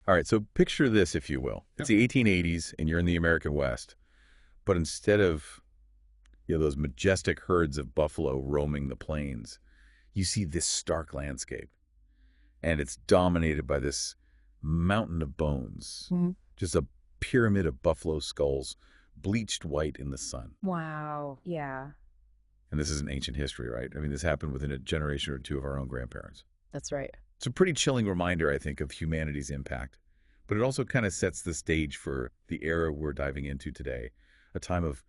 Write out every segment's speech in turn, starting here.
All right, so picture this, if you will. It's the 1880s, and you're in the American West. But instead of those majestic herds of buffalo roaming the plains, you see this stark landscape. And it's dominated by this mountain of bones, just a pyramid of buffalo skulls, bleached white in the sun. Wow. Yeah, And this isn't ancient history, right? I mean, this happened within a generation or two of our own grandparents. that's right. It's a pretty chilling reminder, I think, of humanity's impact. But it also kind of sets the stage for the era we're diving into today, a time of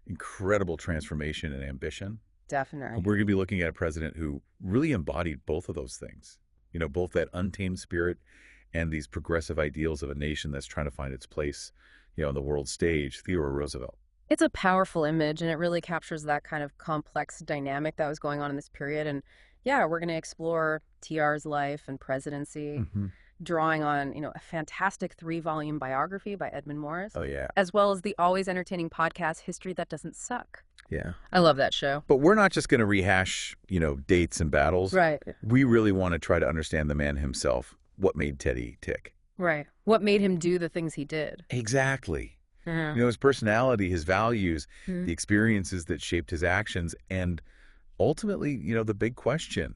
incredible transformation and ambition. Definitely. And we're going to be looking at a president who really embodied both of those things, both that untamed spirit and these progressive ideals of a nation that's trying to find its place, on the world stage, Theodore Roosevelt. It's a powerful image, and it really captures that kind of complex dynamic that was going on in this period. And yeah, we're going to explore TR's life and presidency, drawing on, a fantastic 3-volume biography by Edmund Morris, Oh, yeah. as well as the always entertaining podcast, History That Doesn't Suck. Yeah. I love that show. But we're not just going to rehash, dates and battles. Right. We really want to try to understand the man himself, what made Teddy tick. Right. What made him do the things he did? Exactly. Mhm. His personality, his values, Mhm. the experiences that shaped his actions, and ultimately, the big question.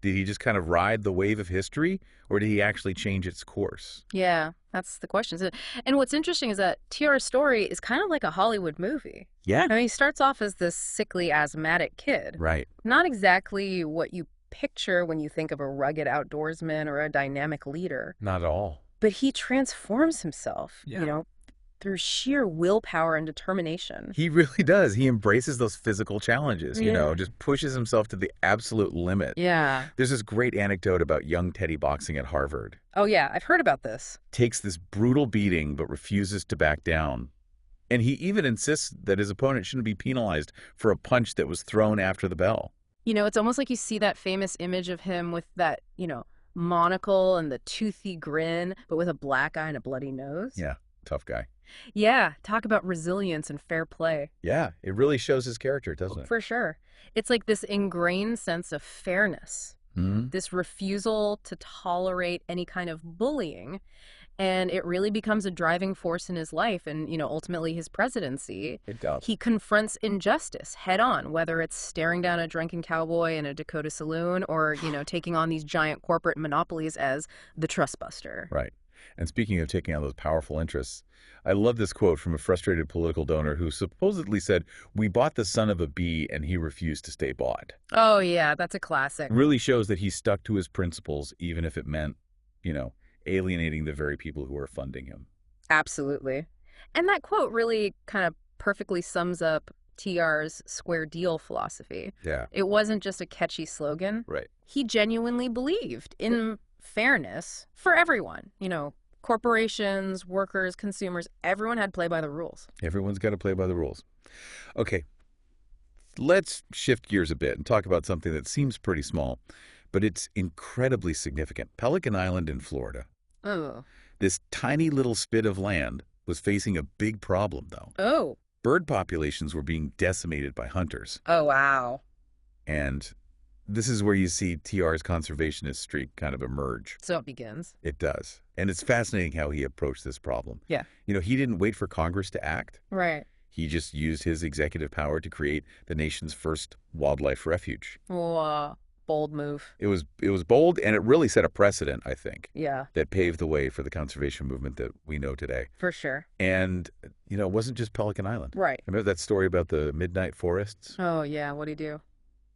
Did he just kind of ride the wave of history, or did he actually change its course? Yeah, that's the question. And what's interesting is that TR's story is kind of like a Hollywood movie. Yeah. I mean, he starts off as this sickly, asthmatic kid. Right. Not exactly what you picture when you think of a rugged outdoorsman or a dynamic leader. Not at all. But he transforms himself, Yeah. through sheer willpower and determination. He really does. He embraces those physical challenges, Yeah. just pushes himself to the absolute limit. Yeah. There's this great anecdote about young Teddy boxing at Harvard. Oh, yeah, I've heard about this. Takes this brutal beating but refuses to back down. And he even insists that his opponent shouldn't be penalized for a punch that was thrown after the bell. It's almost like you see that famous image of him with that, monocle and the toothy grin, but with a black eye and a bloody nose. Yeah, tough guy. Yeah, talk about resilience and fair play. Yeah, it really shows his character, doesn't it? For sure. It's like this ingrained sense of fairness, this refusal to tolerate any kind of bullying. And it really becomes a driving force in his life and, ultimately his presidency. It does. He confronts injustice head on, whether it's staring down a drunken cowboy in a Dakota saloon or, taking on these giant corporate monopolies as the trustbuster. Right. And speaking of taking on those powerful interests, I love this quote from a frustrated political donor who supposedly said, "We bought the son of a bee and he refused to stay bought." Oh, yeah, that's a classic. It really shows that he stuck to his principles, even if it meant, alienating the very people who were funding him. Absolutely. And that quote really kind of perfectly sums up TR's square deal philosophy. Yeah. It wasn't just a catchy slogan. Right. He genuinely believed in fairness for everyone. Corporations, workers, consumers, everyone had to play by the rules. Everyone's got to play by the rules. Okay, let's shift gears a bit and talk about something that seems pretty small, but it's incredibly significant. Pelican Island in Florida. Oh. This tiny little spit of land was facing a big problem, though. Oh. Bird populations were being decimated by hunters. Oh, wow. And this is where you see TR's conservationist streak kind of emerge. So it begins. It does. And it's fascinating how he approached this problem. Yeah. He didn't wait for Congress to act. Right. He just used his executive power to create the nation's first wildlife refuge. Bold move. It was bold, and it really set a precedent, I think, Yeah, that paved the way for the conservation movement that we know today. for sure. And, it wasn't just Pelican Island. Right. Remember that story about the midnight forests? Oh, yeah. What'd he do?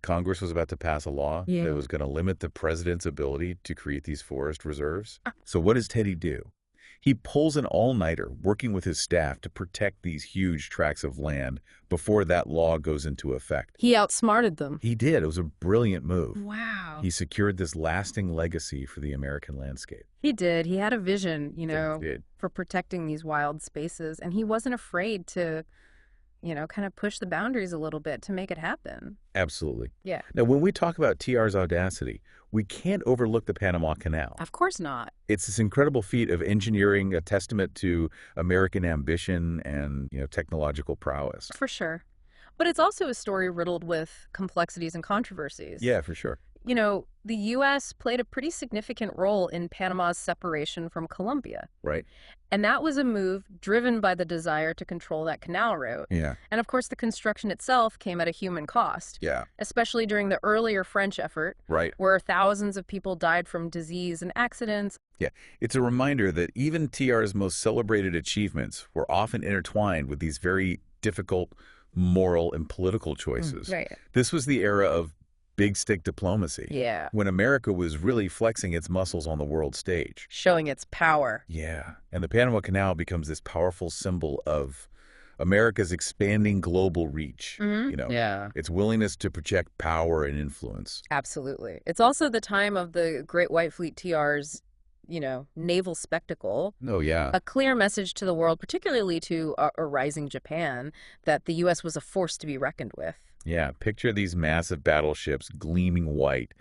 Congress was about to pass a law Yeah. that was going to limit the president's ability to create these forest reserves. So what does Teddy do? He pulls an all-nighter working with his staff to protect these huge tracts of land before that law goes into effect. He outsmarted them. He did. It was a brilliant move. Wow. He secured this lasting legacy for the American landscape. He did. He had a vision, He did. for protecting these wild spaces. And he wasn't afraid to, kind of push the boundaries a little bit to make it happen. Absolutely. Yeah. Now, when we talk about TR's audacity, we can't overlook the Panama Canal. Of course not. It's this incredible feat of engineering, a testament to American ambition and, technological prowess. For sure. But it's also a story riddled with complexities and controversies. Yeah, for sure. the U.S. played a pretty significant role in Panama's separation from Colombia. Right. And that was a move driven by the desire to control that canal route. Yeah. And of course, the construction itself came at a human cost. Yeah. Especially during the earlier French effort, Right. where thousands of people died from disease and accidents. Yeah. It's a reminder that even TR's most celebrated achievements were often intertwined with these very difficult moral and political choices. Right. This was the era of big stick diplomacy. Yeah. When America was really flexing its muscles on the world stage. Showing its power. Yeah. And the Panama Canal becomes this powerful symbol of America's expanding global reach. Yeah. Its willingness to project power and influence. Absolutely. It's also the time of the Great White Fleet TR's, naval spectacle. Oh, yeah. A clear message to the world, particularly to a rising Japan, that the U.S. was a force to be reckoned with. Yeah, picture these massive battleships gleaming white,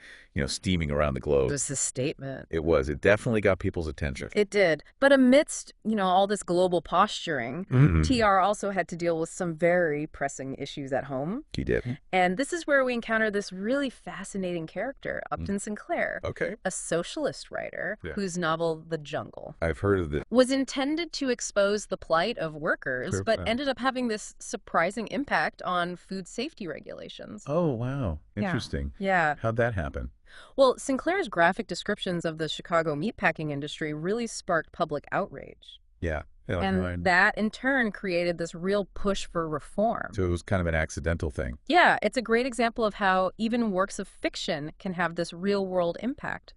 steaming around the globe. It was a statement. It was. It definitely got people's attention. It did. But amidst, all this global posturing, TR also had to deal with some very pressing issues at home. He did. And this is where we encounter this really fascinating character, Upton Sinclair, Okay. a socialist writer whose novel, The Jungle, I've heard of this. was intended to expose the plight of workers, Sure. but ended up having this surprising impact on food safety regulations. Oh, wow. Interesting. Yeah. How'd that happen? Well, Sinclair's graphic descriptions of the Chicago meatpacking industry really sparked public outrage. Yeah. And that, in turn, created this real push for reform. So it was kind of an accidental thing. Yeah, it's a great example of how even works of fiction can have this real-world impact,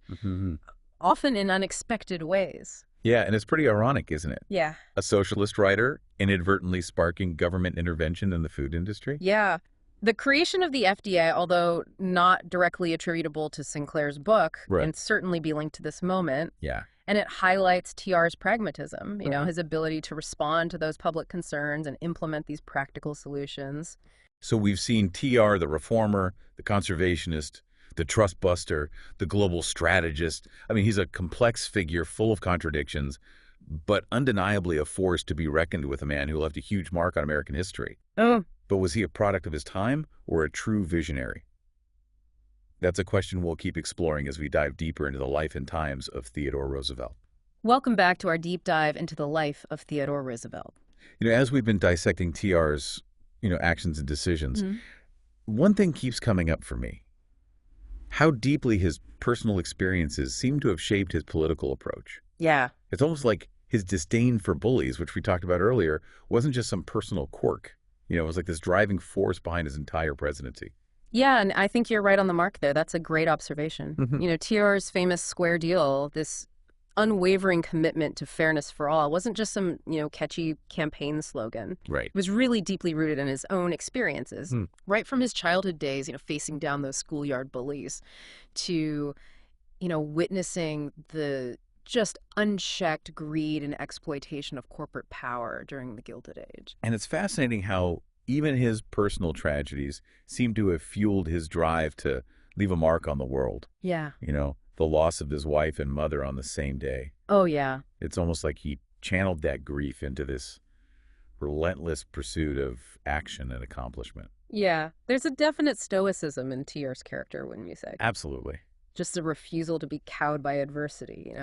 often in unexpected ways. Yeah, and it's pretty ironic, isn't it? Yeah. A socialist writer inadvertently sparking government intervention in the food industry? Yeah. The creation of the FDA, although not directly attributable to Sinclair's book, can certainly be linked to this moment. Yeah. And it highlights TR's pragmatism, his ability to respond to those public concerns and implement these practical solutions. So we've seen TR, the reformer, the conservationist, the trust buster, the global strategist. I mean, he's a complex figure full of contradictions, but undeniably a force to be reckoned with, a man who left a huge mark on American history. Oh. But was he a product of his time or a true visionary? That's a question we'll keep exploring as we dive deeper into the life and times of Theodore Roosevelt. Welcome back to our deep dive into the life of Theodore Roosevelt. As we've been dissecting TR's, actions and decisions, one thing keeps coming up for me. How deeply his personal experiences seem to have shaped his political approach. Yeah. It's almost like his disdain for bullies, which we talked about earlier, wasn't just some personal quirk. It was like this driving force behind his entire presidency. Yeah, and I think you're right on the mark there. That's a great observation. TR's famous square deal, this unwavering commitment to fairness for all, wasn't just some, catchy campaign slogan. Right. It was really deeply rooted in his own experiences, right from his childhood days, facing down those schoolyard bullies, to, witnessing the just unchecked greed and exploitation of corporate power during the Gilded Age. And it's fascinating how even his personal tragedies seem to have fueled his drive to leave a mark on the world. Yeah. The loss of his wife and mother on the same day. Oh, yeah. It's almost like he channeled that grief into this relentless pursuit of action and accomplishment. Yeah. There's a definite stoicism in TR's character, wouldn't you say? Absolutely. Just a refusal to be cowed by adversity,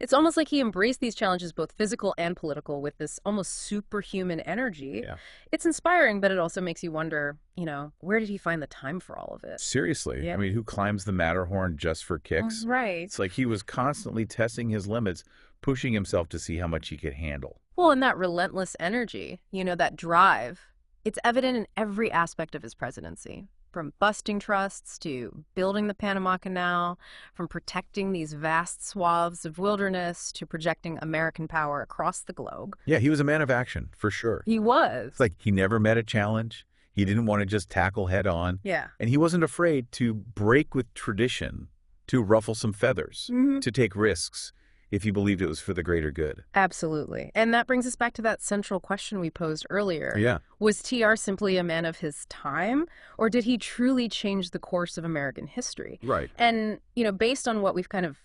It's almost like he embraced these challenges, both physical and political, with this almost superhuman energy. Yeah. It's inspiring, but it also makes you wonder, where did he find the time for all of it? Seriously. Yeah. I mean, who climbs the Matterhorn just for kicks? Right. It's like he was constantly testing his limits, pushing himself to see how much he could handle. Well, and that relentless energy, that drive, it's evident in every aspect of his presidency. From busting trusts to building the Panama Canal, from protecting these vast swaths of wilderness to projecting American power across the globe. Yeah, he was a man of action, for sure. He was. It's like he never met a challenge. He didn't want to just tackle head on. Yeah. And he wasn't afraid to break with tradition, to ruffle some feathers, to take risks, if he believed it was for the greater good. Absolutely. And that brings us back to that central question we posed earlier. Yeah. Was TR simply a man of his time, or did he truly change the course of American history? Right. And, based on what we've kind of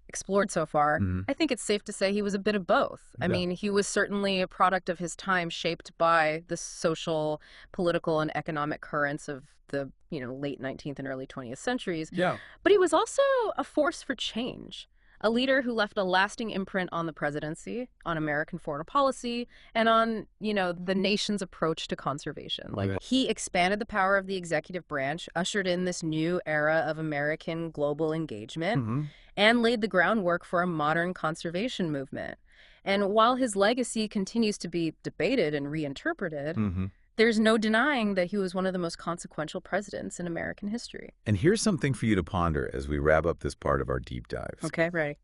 explored so far, Mm-hmm. I think it's safe to say he was a bit of both. I Yeah. mean, he was certainly a product of his time shaped by the social, political, and economic currents of the, late 19th and early 20th centuries. Yeah. But he was also a force for change, a leader who left a lasting imprint on the presidency, on American foreign policy, and on, the nation's approach to conservation. Like, he expanded the power of the executive branch, ushered in this new era of American global engagement, Mm-hmm. and laid the groundwork for a modern conservation movement. And while his legacy continues to be debated and reinterpreted, Mm-hmm. there's no denying that he was one of the most consequential presidents in American history. And here's something for you to ponder as we wrap up this part of our deep dive. Okay, ready.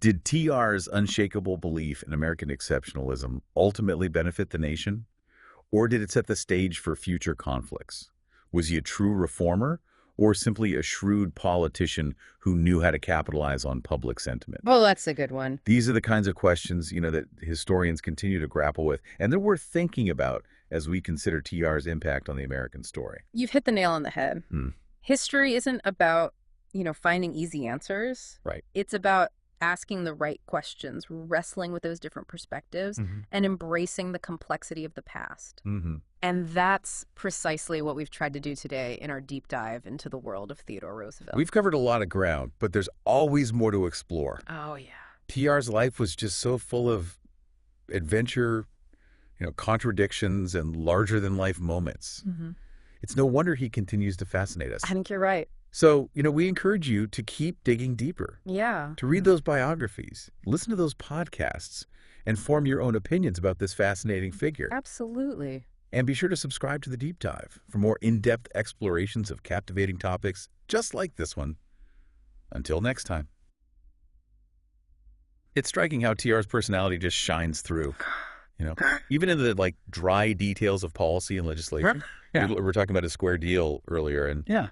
Did TR's unshakable belief in American exceptionalism ultimately benefit the nation? Or did it set the stage for future conflicts? Was he a true reformer or simply a shrewd politician who knew how to capitalize on public sentiment? Well, that's a good one. These are the kinds of questions, that historians continue to grapple with, and they're worth thinking about as we consider TR's impact on the American story. You've hit the nail on the head. History isn't about, finding easy answers. Right. It's about asking the right questions, wrestling with those different perspectives, and embracing the complexity of the past. And that's precisely what we've tried to do today in our deep dive into the world of Theodore Roosevelt. We've covered a lot of ground, but there's always more to explore. Oh, yeah. TR's life was just so full of adventure, contradictions and larger-than-life moments. It's no wonder he continues to fascinate us. I think you're right. So, we encourage you to keep digging deeper, Yeah. to read those biographies, listen to those podcasts, and form your own opinions about this fascinating figure. Absolutely. And be sure to subscribe to The Deep Dive for more in-depth explorations of captivating topics just like this one. Until next time. It's striking how TR's personality just shines through, even in the dry details of policy and legislation. Yeah. We were talking about a square deal earlier, and Yeah.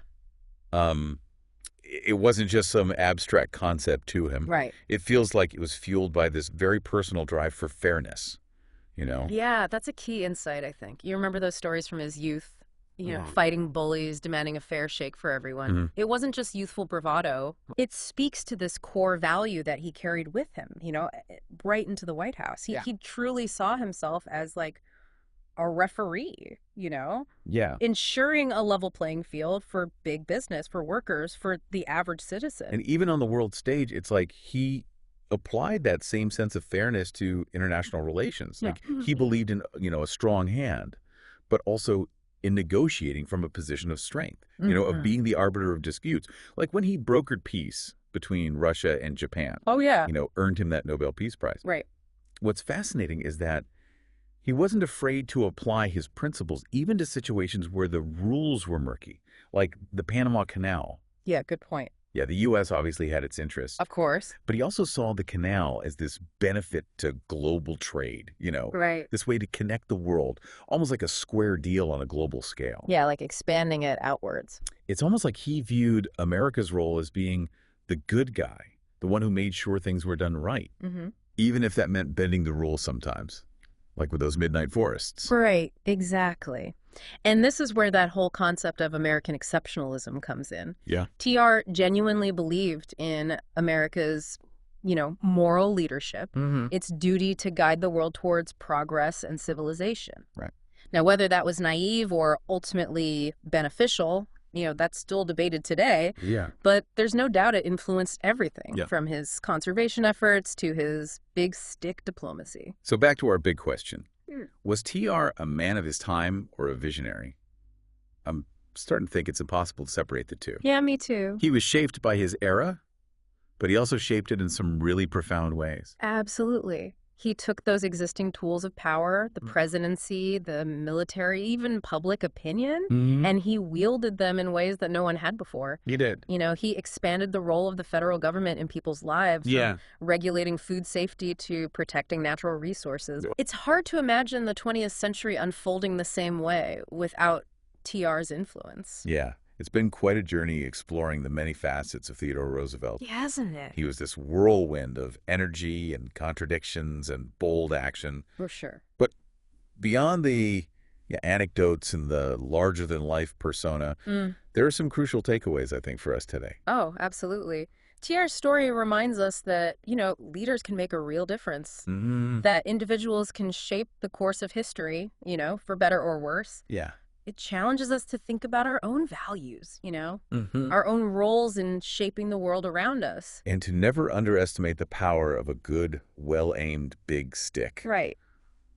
it wasn't just some abstract concept to him. Right. It feels like it was fueled by this very personal drive for fairness, Yeah, that's a key insight, I think. You remember those stories from his youth, Yeah. fighting bullies, demanding a fair shake for everyone. It wasn't just youthful bravado. It speaks to this core value that he carried with him, right into the White House. He truly saw himself as a referee, Yeah. ensuring a level playing field for big business, for workers, for the average citizen. And even on the world stage, it's like he applied that same sense of fairness to international relations. Yeah. Like he believed in, a strong hand, but also in negotiating from a position of strength, of being the arbiter of disputes. Like when he brokered peace between Russia and Japan, Oh, yeah. earned him that Nobel Peace Prize. Right. What's fascinating is that he wasn't afraid to apply his principles even to situations where the rules were murky, like the Panama Canal. Yeah, good point. Yeah, the U.S. obviously had its interests, Of course. but he also saw the canal as this benefit to global trade, Right. this way to connect the world, almost like a square deal on a global scale. Yeah, like expanding it outwards. It's almost like he viewed America's role as being the good guy, the one who made sure things were done right, even if that meant bending the rules sometimes, like with those midnight forests. Right, exactly. And this is where that whole concept of American exceptionalism comes in. Yeah. TR genuinely believed in America's, moral leadership, its duty to guide the world towards progress and civilization. Right. Now, whether that was naive or ultimately beneficial, that's still debated today. Yeah. But there's no doubt it influenced everything, Yeah. from his conservation efforts to his big stick diplomacy. So back to our big question. Mm. Was TR a man of his time or a visionary? I'm starting to think it's impossible to separate the two. Yeah, me too. He was shaped by his era, but he also shaped it in some really profound ways. Absolutely. He took those existing tools of power, the presidency, the military, even public opinion, and he wielded them in ways that no one had before. He did. He expanded the role of the federal government in people's lives, Yeah. from regulating food safety to protecting natural resources. It's hard to imagine the 20th century unfolding the same way without TR's influence. Yeah. It's been quite a journey exploring the many facets of Theodore Roosevelt. Yeah, hasn't it? He was this whirlwind of energy and contradictions and bold action. For sure. But beyond the anecdotes and the larger-than-life persona, there are some crucial takeaways, I think, for us today. Oh, absolutely. TR's story reminds us that, leaders can make a real difference, Mm, that individuals can shape the course of history, for better or worse. yeah. It challenges us to think about our own values, Hmm. our own roles in shaping the world around us. And to never underestimate the power of a good, well-aimed big stick. Right.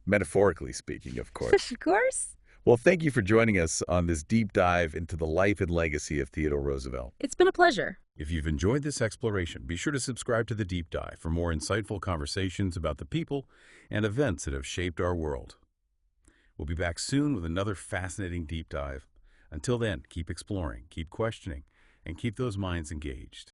Metaphorically speaking, of course. Of course. Well, thank you for joining us on this deep dive into the life and legacy of Theodore Roosevelt. It's been a pleasure. If you've enjoyed this exploration, be sure to subscribe to The Deep Dive for more insightful conversations about the people and events that have shaped our world. We'll be back soon with another fascinating deep dive. Until then, keep exploring, keep questioning, and keep those minds engaged.